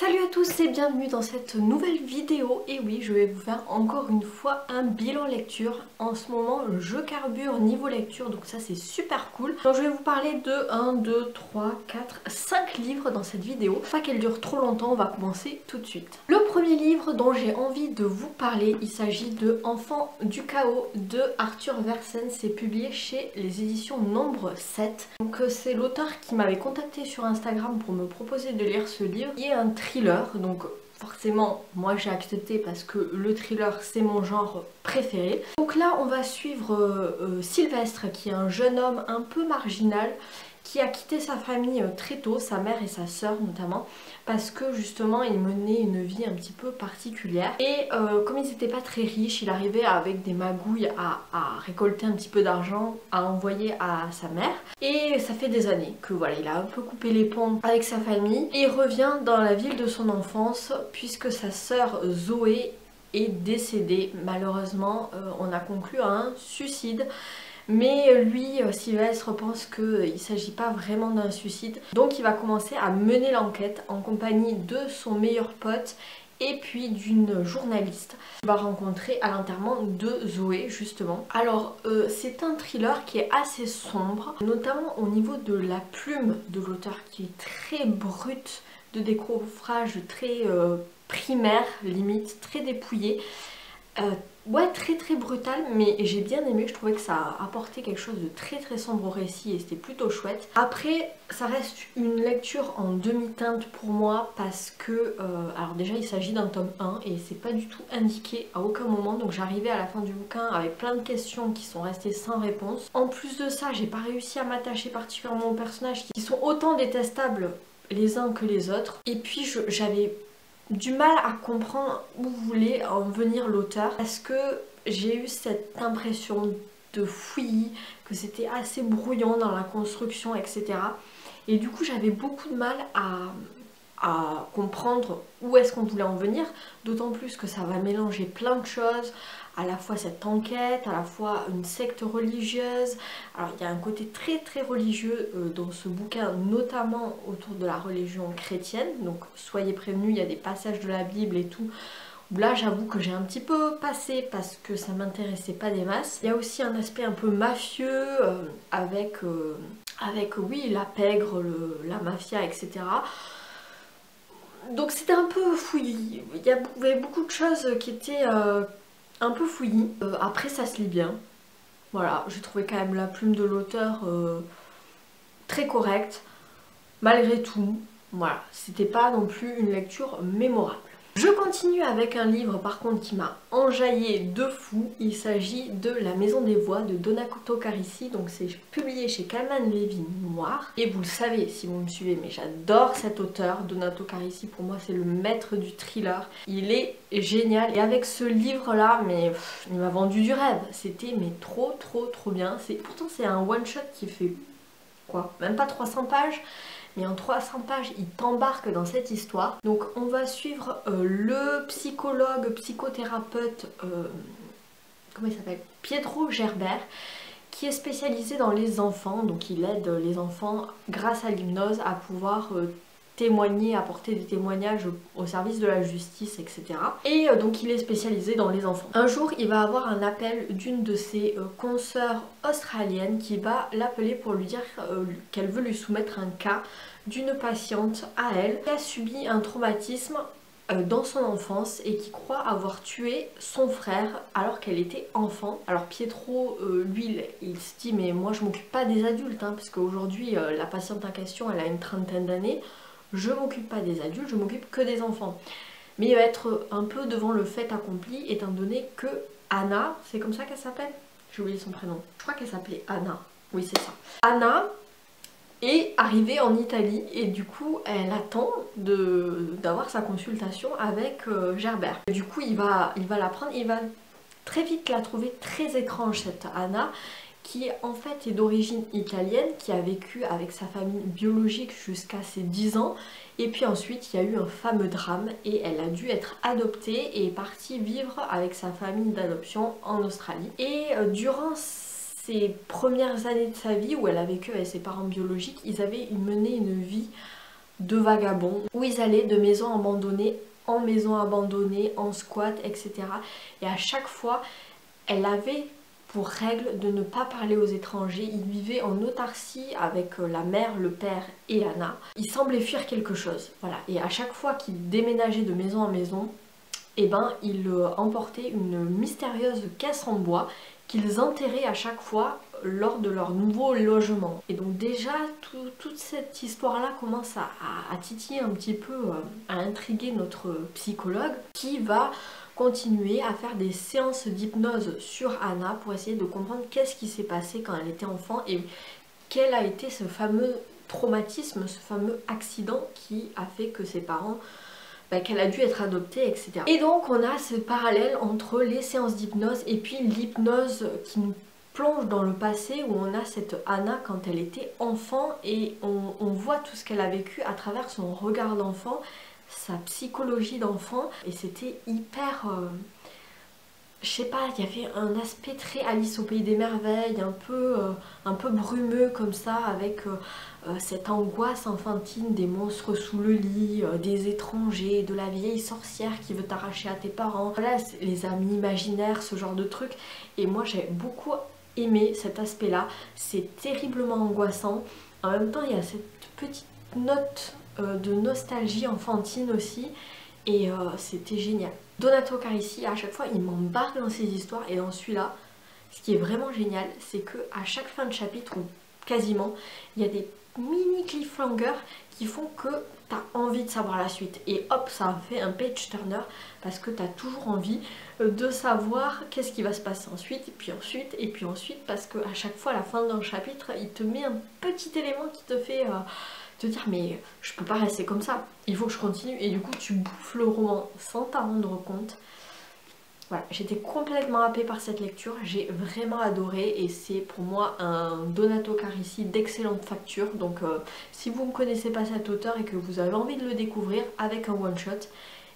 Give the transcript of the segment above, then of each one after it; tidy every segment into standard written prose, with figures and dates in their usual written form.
Salut à tous et bienvenue dans cette nouvelle vidéo. Et oui, je vais vous faire encore une fois un bilan lecture. En ce moment, je carbure niveau lecture, donc ça c'est super cool. Donc je vais vous parler de 1, 2, 3, 4, 5 livres dans cette vidéo. Pas qu'elle dure trop longtemps, on va commencer tout de suite. Le premier livre dont j'ai envie de vous parler, il s'agit de Enfants du chaos de Arthur Versen. C'est publié chez les éditions Nombre 7. Donc c'est l'auteur qui m'avait contacté sur Instagram pour me proposer de lire ce livre, qui est un thriller, donc forcément moi j'ai accepté parce que le thriller c'est mon genre préféré. Donc là on va suivre Sylvestre, qui est un jeune homme un peu marginal qui a quitté sa famille très tôt, sa mère et sa sœur notamment, parce que justement il menait une vie un petit peu particulière. Et comme ils n'étaient pas très riches, il arrivait avec des magouilles à récolter un petit peu d'argent, à envoyer à sa mère. Et ça fait des années que voilà, il a un peu coupé les ponts avec sa famille. Et il revient dans la ville de son enfance, puisque sa sœur Zoé est décédée. Malheureusement, on a conclu à un suicide. Mais lui, Sylvestre, pense qu'il ne s'agit pas vraiment d'un suicide. Donc il va commencer à mener l'enquête en compagnie de son meilleur pote et puis d'une journaliste qu'il va rencontrer à l'enterrement de Zoé justement. Alors c'est un thriller qui est assez sombre, notamment au niveau de la plume de l'auteur qui est très brute, de décoffrage très primaire, limite très dépouillé. Ouais, très brutal, mais j'ai bien aimé. Je trouvais que ça a apporté quelque chose de très sombre au récit et c'était plutôt chouette. Après, ça reste une lecture en demi-teinte pour moi parce que alors déjà il s'agit d'un tome 1 et c'est pas du tout indiqué à aucun moment, donc j'arrivais à la fin du bouquin avec plein de questions qui sont restées sans réponse. En plus de ça, j'ai pas réussi à m'attacher particulièrement aux personnages qui sont autant détestables les uns que les autres. Et puis j'avais du mal à comprendre où voulait en venir l'auteur parce que j'ai eu cette impression de fouillis, que c'était assez brouillon dans la construction, etc. Et du coup j'avais beaucoup de mal à comprendre où est-ce qu'on voulait en venir, d'autant plus que ça va mélanger plein de choses, à la fois cette enquête, à la fois une secte religieuse. Alors il y a un côté très religieux dans ce bouquin, notamment autour de la religion chrétienne, donc soyez prévenus, il y a des passages de la Bible et tout. Là j'avoue que j'ai un petit peu passé parce que ça m'intéressait pas des masses. Il y a aussi un aspect un peu mafieux avec oui, la pègre, la mafia, etc. Donc c'était un peu fouillis, il y avait beaucoup de choses qui étaient un peu fouillis. Après ça se lit bien, voilà, j'ai trouvé quand même la plume de l'auteur très correcte, malgré tout, voilà, c'était pas non plus une lecture mémorable. Je continue avec un livre par contre qui m'a enjaillé de fou. Il s'agit de La Maison des Voix de Donato Carisi. Donc c'est publié chez Calman Levy Noir. Et vous le savez si vous me suivez, mais j'adore cet auteur. Donato Carisi, pour moi c'est le maître du thriller. Il est génial. Et avec ce livre là, mais il m'a vendu du rêve. C'était mais trop bien. Pourtant c'est un one shot qui fait quoi, même pas 300 pages. Mais en 300 pages, il t'embarque dans cette histoire. Donc on va suivre le psychologue, psychothérapeute, comment il s'appelle, Pietro Gerber, qui est spécialisé dans les enfants. Donc il aide les enfants grâce à l'hypnose à pouvoir témoigner, apporter des témoignages au service de la justice, etc. Et donc il est spécialisé dans les enfants. Un jour il va avoir un appel d'une de ses consoeurs australiennes qui va l'appeler pour lui dire qu'elle veut lui soumettre un cas d'une patiente à elle qui a subi un traumatisme dans son enfance et qui croit avoir tué son frère alors qu'elle était enfant. Alors Pietro, lui, il se dit mais moi je m'occupe pas des adultes hein, parce qu'aujourd'hui la patiente en question elle a une trentaine d'années. Je m'occupe pas des adultes, je m'occupe que des enfants. Mais il va être un peu devant le fait accompli étant donné que Anna, c'est comme ça qu'elle s'appelle? J'ai oublié son prénom. Je crois qu'elle s'appelait Anna. Oui c'est ça. Anna est arrivée en Italie et du coup elle attend d'avoir sa consultation avec Gerber. Et du coup il va la prendre, il va très vite la trouver très étrange cette Anna, qui en fait est d'origine italienne, qui a vécu avec sa famille biologique jusqu'à ses 10 ans. Et puis ensuite il y a eu un fameux drame et elle a dû être adoptée et est partie vivre avec sa famille d'adoption en Australie. Et durant ces premières années de sa vie où elle a vécu avec ses parents biologiques, ils avaient mené une vie de vagabonds où ils allaient de maison abandonnée en maison abandonnée, en squat, etc. Et à chaque fois, elle avait pour règle de ne pas parler aux étrangers. Ils vivaient en autarcie avec la mère, le père et Anna. Ils semblaient fuir quelque chose. Voilà. Et à chaque fois qu'ils déménageaient de maison en maison, eh ben, ils emportaient une mystérieuse caisse en bois qu'ils enterraient à chaque fois lors de leur nouveau logement. Et donc déjà, toute cette histoire-là commence à titiller un petit peu, à intriguer notre psychologue qui va continuer à faire des séances d'hypnose sur Anna pour essayer de comprendre qu'est-ce qui s'est passé quand elle était enfant et quel a été ce fameux traumatisme, ce fameux accident qui a fait que ses parents qu'elle a dû être adoptée, etc. Et donc on a ce parallèle entre les séances d'hypnose et puis l'hypnose qui nous plonge dans le passé où on a cette Anna quand elle était enfant et on voit tout ce qu'elle a vécu à travers son regard d'enfant, sa psychologie d'enfant et c'était hyper... je sais pas, il y avait un aspect très Alice au pays des merveilles, un peu brumeux comme ça, avec cette angoisse enfantine des monstres sous le lit, des étrangers, de la vieille sorcière qui veut t'arracher à tes parents. Voilà, les amis imaginaires, ce genre de trucs. Et moi j'ai beaucoup aimé cet aspect-là, c'est terriblement angoissant. En même temps, il y a cette petite note de nostalgie enfantine aussi. Et c'était génial. Donato Carisi, à chaque fois, il m'embarque dans ses histoires et dans celui-là, ce qui est vraiment génial, c'est que à chaque fin de chapitre, ou quasiment, il y a des mini cliffhangers qui font que tu as envie de savoir la suite. Et hop, ça fait un page turner parce que tu as toujours envie de savoir qu'est-ce qui va se passer ensuite, et puis ensuite, et puis ensuite, parce qu'à chaque fois, à la fin d'un chapitre, il te met un petit élément qui te fait... te dire mais je peux pas rester comme ça, il faut que je continue et du coup tu bouffes le roman sans t'en rendre compte. Voilà, j'étais complètement happée par cette lecture, j'ai vraiment adoré et c'est pour moi un Donato Carisi d'excellente facture. Donc si vous ne connaissez pas cet auteur et que vous avez envie de le découvrir avec un one shot,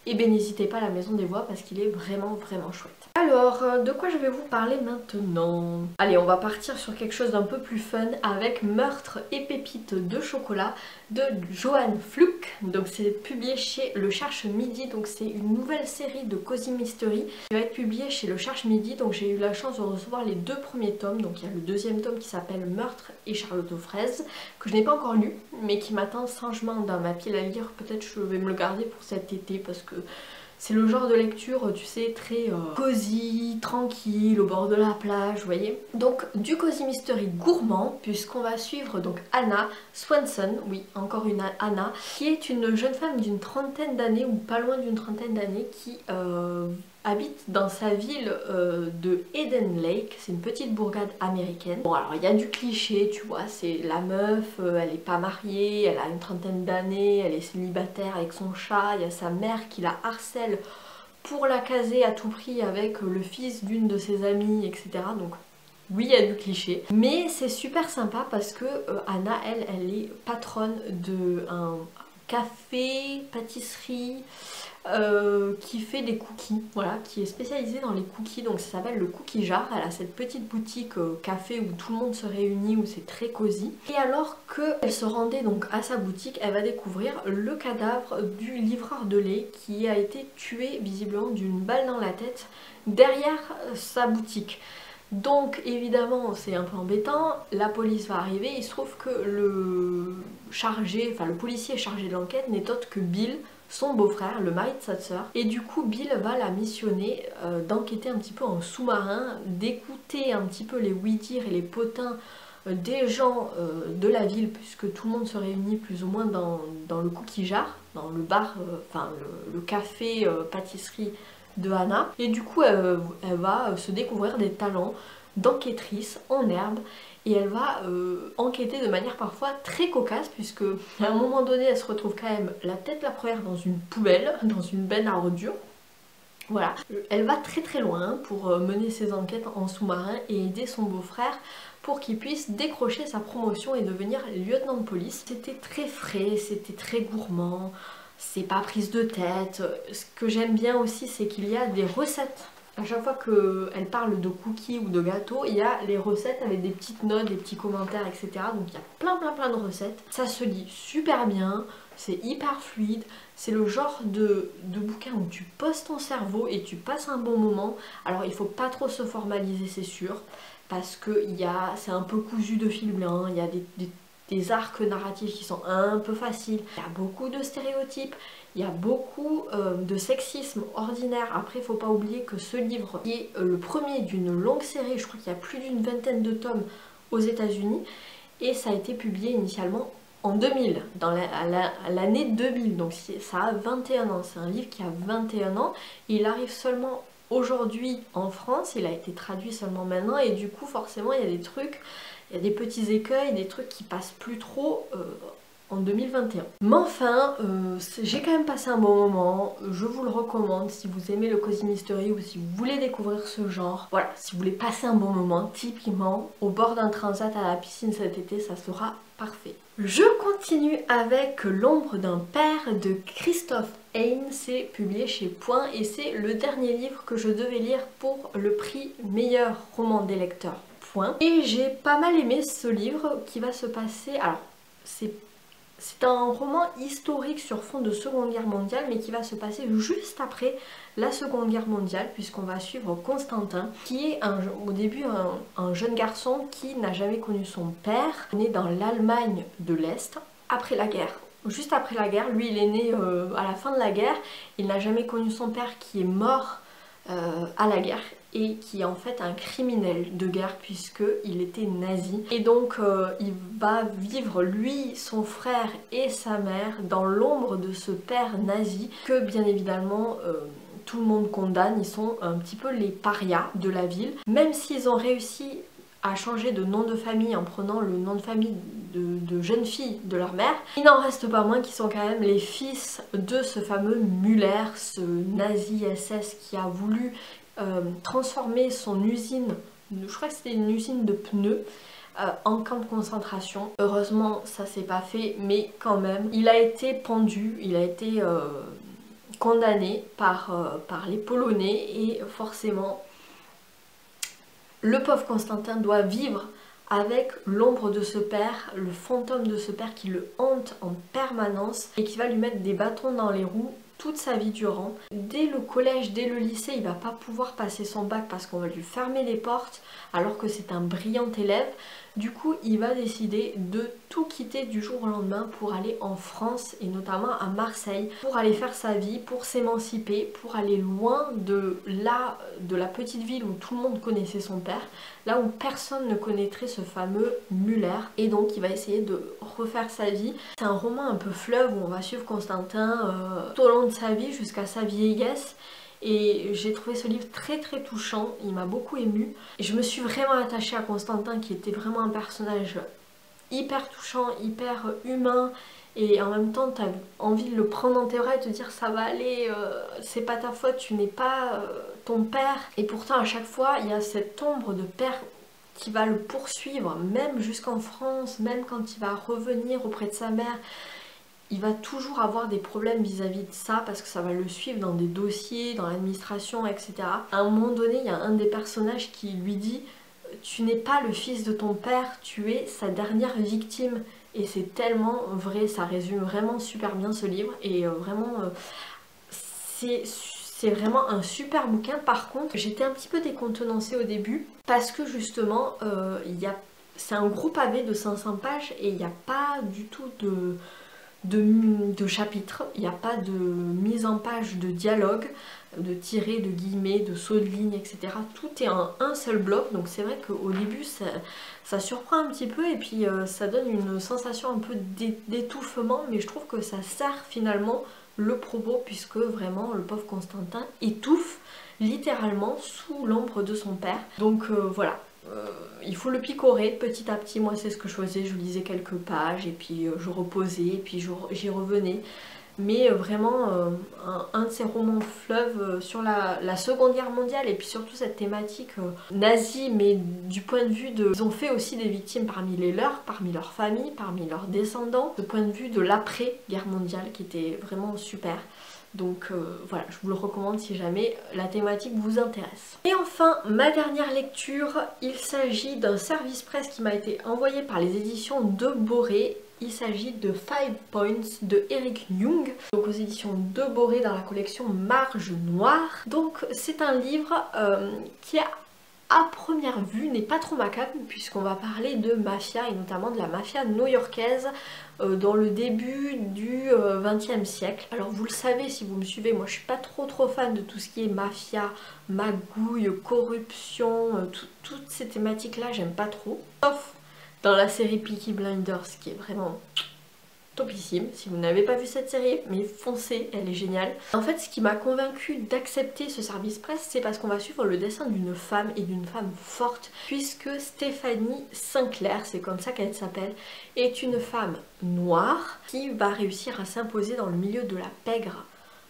et bien n'hésitez pas à la Maison des Voix parce qu'il est vraiment chouette. Alors, de quoi je vais vous parler maintenant? Allez, on va partir sur quelque chose d'un peu plus fun avec Meurtre et pépites de chocolat de Johann Fluck. Donc c'est publié chez Le Cherche Midi, donc c'est une nouvelle série de Cozy Mystery qui va être publiée chez Le Cherche Midi. Donc j'ai eu la chance de recevoir les 2 premiers tomes, donc il y a le 2e tome qui s'appelle Meurtre et Charlotte aux fraises, que je n'ai pas encore lu, mais qui m'attend sagement dans ma pile à lire. Peut-être je vais me le garder pour cet été parce que c'est le genre de lecture, tu sais, très cosy, tranquille, au bord de la plage, vous voyez. Donc du Cozy Mystery gourmand, puisqu'on va suivre donc Anna Swanson, oui, encore une Anna, qui est une jeune femme d'une trentaine d'années, ou pas loin d'une trentaine d'années, qui habite dans sa ville de Eden Lake. C'est une petite bourgade américaine. Bon alors il y a du cliché, tu vois, c'est la meuf, elle est pas mariée, elle a une trentaine d'années, elle est célibataire avec son chat, il y a sa mère qui la harcèle pour la caser à tout prix avec le fils d'une de ses amies, etc. Donc oui, il y a du cliché, mais c'est super sympa parce que Anna, elle est patronne d'un café, pâtisserie, qui fait des cookies, voilà, qui est spécialisée dans les cookies, donc ça s'appelle le Cookie Jar. Elle a cette petite boutique café où tout le monde se réunit, où c'est très cosy. Et alors qu'elle se rendait donc à sa boutique, elle va découvrir le cadavre du livreur de lait qui a été tué visiblement d'une balle dans la tête derrière sa boutique. Donc évidemment c'est un peu embêtant, la police va arriver, il se trouve que le policier chargé de l'enquête n'est autre que Bill, son beau-frère, le mari de sa sœur. Et du coup Bill va la missionner d'enquêter un petit peu en sous-marin, d'écouter un petit peu les oui-dire et les potins des gens de la ville, puisque tout le monde se réunit plus ou moins dans le Cookie Jar, dans le bar, le café pâtisserie de Anna. Et du coup elle va se découvrir des talents d'enquêtrice en herbe et elle va enquêter de manière parfois très cocasse, puisque à un moment donné elle se retrouve quand même la tête la première dans une poubelle, dans une benne à ordures. Voilà, elle va très loin pour mener ses enquêtes en sous-marin et aider son beau-frère pour qu'il puisse décrocher sa promotion et devenir lieutenant de police. C'était très frais, c'était très gourmand, c'est pas prise de tête. Ce que j'aime bien aussi, c'est qu'il y a des recettes À chaque fois qu'elle parle de cookies ou de gâteaux, il y a les recettes avec des petites notes, des petits commentaires, etc. Donc il y a plein de recettes. Ça se lit super bien, c'est hyper fluide. C'est le genre de bouquin où tu poses ton cerveau et tu passes un bon moment. Alors il faut pas trop se formaliser, c'est sûr, parce que c'est un peu cousu de fil blanc, il y a des arcs narratifs qui sont un peu faciles, il y a beaucoup de stéréotypes, il y a beaucoup de sexisme ordinaire. Après, il ne faut pas oublier que ce livre qui est le premier d'une longue série, je crois qu'il y a plus d'une vingtaine de tomes aux États-Unis, et ça a été publié initialement en 2000, dans l'année 2000, donc ça a 21 ans, c'est un livre qui a 21 ans, et il arrive seulement aujourd'hui en France, il a été traduit seulement maintenant, et du coup forcément il y a des trucs, il y a des petits écueils, des trucs qui passent plus trop en 2021. Mais enfin, j'ai quand même passé un bon moment, je vous le recommande si vous aimez le Cozy Mystery ou si vous voulez découvrir ce genre. Voilà, si vous voulez passer un bon moment, typiquement au bord d'un transat à la piscine cet été, ça sera parfait. Je continue avec L'ombre d'un père de Christophe Haynes, c'est publié chez Point et c'est le dernier livre que je devais lire pour le prix meilleur roman des lecteurs Point. Et j'ai pas mal aimé ce livre qui va se passer, alors c'est un roman historique sur fond de Seconde Guerre mondiale, mais qui va se passer juste après la Seconde Guerre mondiale, puisqu'on va suivre Constantin, qui est au début un jeune garçon qui n'a jamais connu son père, né dans l'Allemagne de l'Est, après la guerre. Juste après la guerre, lui il est né à la fin de la guerre, il n'a jamais connu son père qui est mort à la guerre et qui est en fait un criminel de guerre puisqu'il était nazi. Et donc il va vivre lui, son frère et sa mère dans l'ombre de ce père nazi que bien évidemment tout le monde condamne. Ils sont un petit peu les parias de la ville, même s'ils ont réussi à changer de nom de famille en prenant le nom de famille de jeune fille de leur mère, il n'en reste pas moins qu'ils sont quand même les fils de ce fameux Müller, ce nazi SS qui a voulu transformer son usine, je crois que c'était une usine de pneus, en camp de concentration. Heureusement ça s'est pas fait, mais quand même il a été pendu, il a été condamné par les Polonais et forcément le pauvre Constantin doit vivre avec l'ombre de ce père, le fantôme de ce père qui le hante en permanence et qui va lui mettre des bâtons dans les roues toute sa vie durant. Dès le collège, dès le lycée, il va pas pouvoir passer son bac parce qu'on va lui fermer les portes alors que c'est un brillant élève. Du coup, il va décider de tout quitter du jour au lendemain pour aller en France et notamment à Marseille pour aller faire sa vie, pour s'émanciper, pour aller loin de la petite ville où tout le monde connaissait son père, là où personne ne connaîtrait ce fameux Müller. Et donc, il va essayer de refaire sa vie. C'est un roman un peu fleuve où on va suivre Constantin tout au long de sa vie jusqu'à sa vieillesse. Et j'ai trouvé ce livre très touchant, il m'a beaucoup émue. Et je me suis vraiment attachée à Constantin qui était vraiment un personnage hyper touchant, hyper humain. Et en même temps, tu as envie de le prendre dans tes bras et te dire ça va aller, c'est pas ta faute, tu n'es pas ton père. Et pourtant à chaque fois, il y a cette ombre de père qui va le poursuivre, même jusqu'en France, même quand il va revenir auprès de sa mère. Il va toujours avoir des problèmes vis-à-vis de ça parce que ça va le suivre dans des dossiers, dans l'administration, etc. À un moment donné, il y a un des personnages qui lui dit « Tu n'es pas le fils de ton père, tu es sa dernière victime ». Et c'est tellement vrai, ça résume vraiment super bien ce livre. Et vraiment, c'est vraiment un super bouquin. Par contre, j'étais un petit peu décontenancée au début parce que justement, c'est un gros pavé de 500 pages et il n'y a pas du tout de chapitres, il n'y a pas de mise en page de dialogue, de tirés, de guillemets, de sauts de ligne, etc. Tout est en un seul bloc, donc c'est vrai qu'au début ça surprend un petit peu et puis ça donne une sensation un peu d'étouffement, mais je trouve que ça sert finalement le propos puisque vraiment le pauvre Constantin étouffe littéralement sous l'ombre de son père. Donc voilà. Il faut le picorer petit à petit. Moi c'est ce que je faisais, je lisais quelques pages et puis je reposais et puis j'y revenais. Mais vraiment un de ces romans fleuves sur la Seconde Guerre mondiale et puis surtout cette thématique nazie, mais du point de vue de... Ils ont fait aussi des victimes parmi les leurs, parmi leurs familles, parmi leurs descendants, du point de vue de l'après-guerre mondiale qui était vraiment super. Donc voilà, je vous le recommande si jamais la thématique vous intéresse. Et enfin, ma dernière lecture, il s'agit d'un service presse qui m'a été envoyé par les éditions de Boré. Il s'agit de 5 Points de Eric Jung, donc aux éditions de Boré dans la collection Marge Noire. Donc c'est un livre qui à première vue n'est pas trop macabre puisqu'on va parler de mafia et notamment de la mafia new-yorkaise dans le début du XXe siècle. Alors vous le savez si vous me suivez, moi je suis pas trop fan de tout ce qui est mafia, magouille, corruption, toutes ces thématiques là j'aime pas trop. Sauf dans la série Peaky Blinders qui est vraiment topissime. Si vous n'avez pas vu cette série, mais foncez, elle est géniale. En fait, ce qui m'a convaincue d'accepter ce service presse, c'est parce qu'on va suivre le destin d'une femme et d'une femme forte, puisque Stephanie Sinclair, c'est comme ça qu'elle s'appelle, est une femme noire qui va réussir à s'imposer dans le milieu de la pègre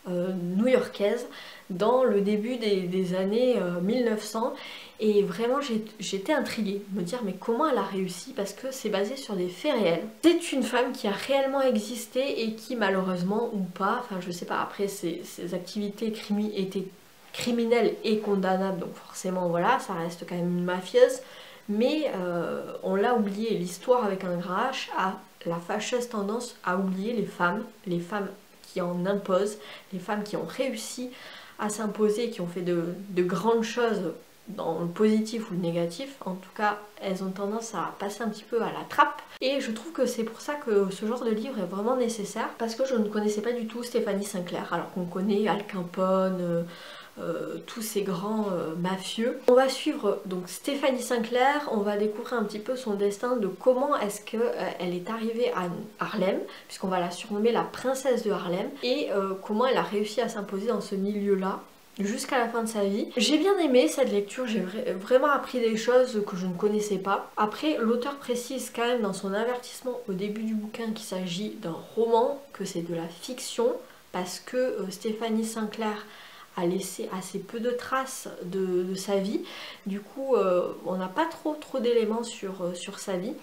new-yorkaise dans le début des années 1900 et vraiment j'étais intriguée de me dire mais comment elle a réussi parce que c'est basé sur des faits réels. C'est une femme qui a réellement existé et qui malheureusement ou pas, enfin je sais pas, après ses activités étaient criminelles et condamnables donc forcément voilà ça reste quand même une mafieuse mais on l'a oublié. L'histoire avec un grand H a la fâcheuse tendance à oublier les femmes qui en imposent, les femmes qui ont réussi à s'imposer, qui ont fait de grandes choses dans le positif ou le négatif. En tout cas, elles ont tendance à passer un petit peu à la trappe. Et je trouve que c'est pour ça que ce genre de livre est vraiment nécessaire, parce que je ne connaissais pas du tout Stephanie Sinclair, alors qu'on connaît Al Capone, tous ces grands mafieux. On va suivre donc Stephanie Sinclair, on va découvrir un petit peu son destin, de comment est-ce qu'elle est arrivée à Harlem, puisqu'on va la surnommer la princesse de Harlem, et comment elle a réussi à s'imposer dans ce milieu-là jusqu'à la fin de sa vie. J'ai bien aimé cette lecture, j'ai vraiment appris des choses que je ne connaissais pas. Après, l'auteur précise quand même dans son avertissement au début du bouquin qu'il s'agit d'un roman, que c'est de la fiction, parce que Stephanie Sinclair a laissé assez peu de traces de sa vie. Du coup, on n'a pas trop d'éléments sur sa vie.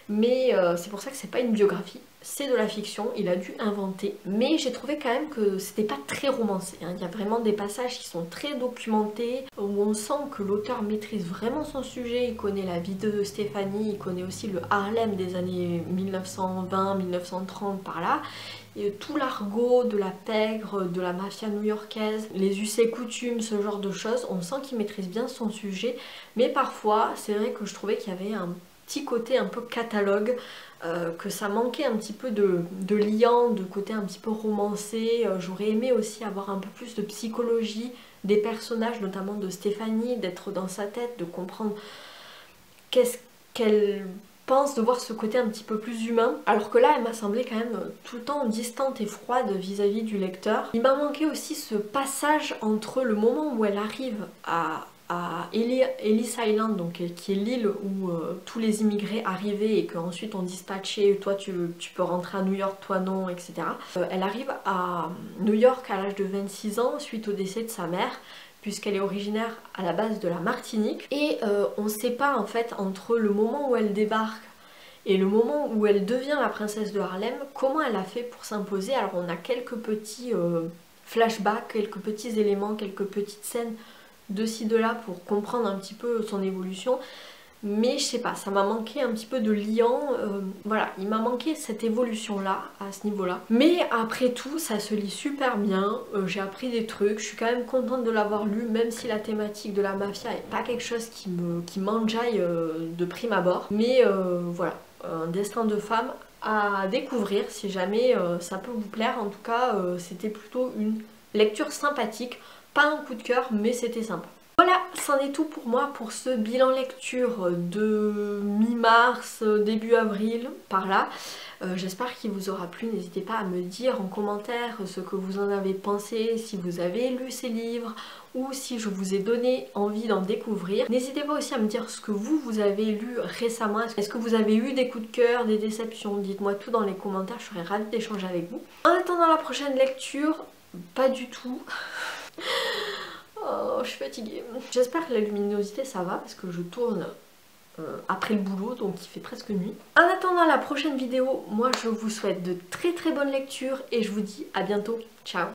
Mais c'est pour ça que c'est pas une biographie. C'est de la fiction, il a dû inventer. Mais j'ai trouvé quand même que c'était pas très romancé. Hein. Il y a vraiment des passages qui sont très documentés, où on sent que l'auteur maîtrise vraiment son sujet. Il connaît la vie de Stéphanie, il connaît aussi le Harlem des années 1920-1930 par là. Et tout l'argot de la pègre, de la mafia new-yorkaise, les us et coutumes, ce genre de choses, on sent qu'il maîtrise bien son sujet, mais parfois c'est vrai que je trouvais qu'il y avait un petit côté un peu catalogue, que ça manquait un petit peu de liant, de côté un petit peu romancé. J'aurais aimé aussi avoir un peu plus de psychologie des personnages, notamment de Stéphanie, d'être dans sa tête, de comprendre qu'est-ce qu'elle pense, de voir ce côté un petit peu plus humain, alors que là elle m'a semblé quand même tout le temps distante et froide vis-à-vis du lecteur. Il m'a manqué aussi ce passage entre le moment où elle arrive à Ellis Island, donc qui est l'île où tous les immigrés arrivaient et qu'ensuite on dispatchait, toi tu peux rentrer à New York, toi non, etc. Elle arrive à New York à l'âge de 26 ans suite au décès de sa mère, puisqu'elle est originaire à la base de la Martinique. Et on ne sait pas en fait entre le moment où elle débarque et le moment où elle devient la princesse de Harlem, comment elle a fait pour s'imposer. Alors on a quelques petits flashbacks, quelques petits éléments, quelques petites scènes de ci de là pour comprendre un petit peu son évolution. Mais je sais pas, ça m'a manqué un petit peu de liant, voilà, il m'a manqué cette évolution là, à ce niveau là. Mais après tout, ça se lit super bien, j'ai appris des trucs, je suis quand même contente de l'avoir lu, même si la thématique de la mafia est pas quelque chose qui m'enjaille de prime abord. Mais voilà, un destin de femme à découvrir si jamais ça peut vous plaire. En tout cas, c'était plutôt une lecture sympathique, pas un coup de cœur, mais c'était sympa. Voilà, c'en est tout pour moi pour ce bilan lecture de mi-mars, début avril, par là. J'espère qu'il vous aura plu, n'hésitez pas à me dire en commentaire ce que vous en avez pensé, si vous avez lu ces livres ou si je vous ai donné envie d'en découvrir. N'hésitez pas aussi à me dire ce que vous avez lu récemment, est-ce que vous avez eu des coups de cœur, des déceptions, dites-moi tout dans les commentaires, je serais ravie d'échanger avec vous. En attendant la prochaine lecture, pas du tout. Oh, je suis fatiguée. J'espère que la luminosité ça va parce que je tourne après le boulot donc il fait presque nuit. En attendant la prochaine vidéo, moi je vous souhaite de très bonnes lectures et je vous dis à bientôt. Ciao.